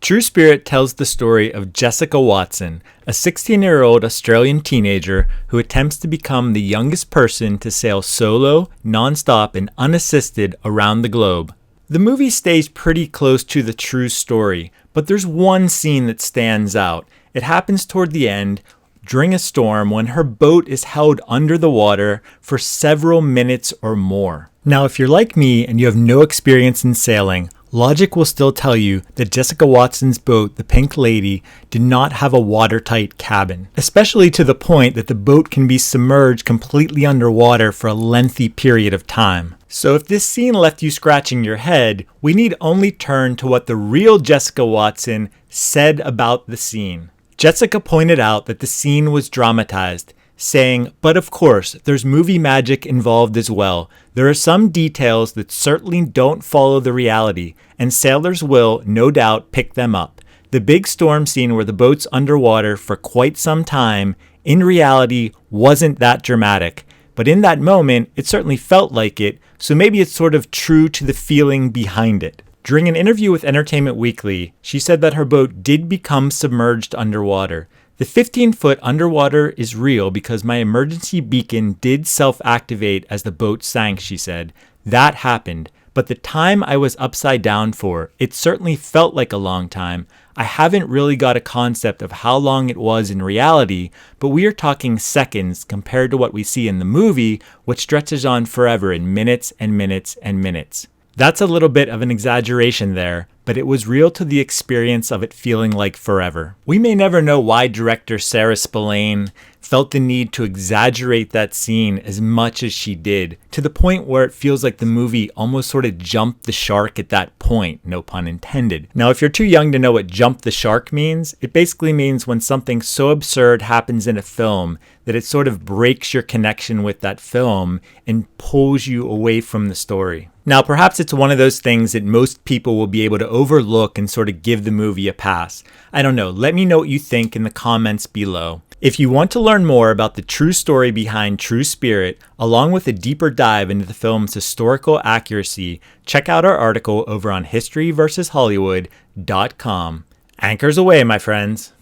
True Spirit tells the story of Jessica Watson, a 16-year-old Australian teenager who attempts to become the youngest person to sail solo, non-stop, and unassisted around the globe. The movie stays pretty close to the true story, but there's one scene that stands out. It happens toward the end, during a storm, when her boat is held under the water for several minutes or more. Now, if you're like me and you have no experience in sailing, logic will still tell you that Jessica Watson's boat, the Pink Lady, did not have a watertight cabin, especially to the point that the boat can be submerged completely underwater for a lengthy period of time. So if this scene left you scratching your head, we need only turn to what the real Jessica Watson said about the scene. Jessica pointed out that the scene was dramatized, saying, "But of course, there's movie magic involved as well. There are some details that certainly don't follow the reality, and sailors will, no doubt, pick them up. The big storm scene where the boat's underwater for quite some time, in reality, wasn't that dramatic. But in that moment, it certainly felt like it, so maybe it's sort of true to the feeling behind it." During an interview with Entertainment Weekly, she said that her boat did become submerged underwater. "The 15-foot underwater is real because my emergency beacon did self-activate as the boat sank," she said. "That happened. But the time I was upside down for, it certainly felt like a long time. I haven't really got a concept of how long it was in reality, but we are talking seconds compared to what we see in the movie, which stretches on forever in minutes and minutes and minutes." That's a little bit of an exaggeration there, but it was real to the experience of it feeling like forever. We may never know why director Sarah Spillane felt the need to exaggerate that scene as much as she did, to the point where it feels like the movie almost sort of jumped the shark at that point, no pun intended. Now, if you're too young to know what jump the shark means, it basically means when something so absurd happens in a film that it sort of breaks your connection with that film and pulls you away from the story. Now, perhaps it's one of those things that most people will be able to overlook and sort of give the movie a pass. I don't know. Let me know what you think in the comments below. If you want to learn more about the true story behind True Spirit, along with a deeper dive into the film's historical accuracy, check out our article over on historyversushollywood.com. Anchors away, my friends.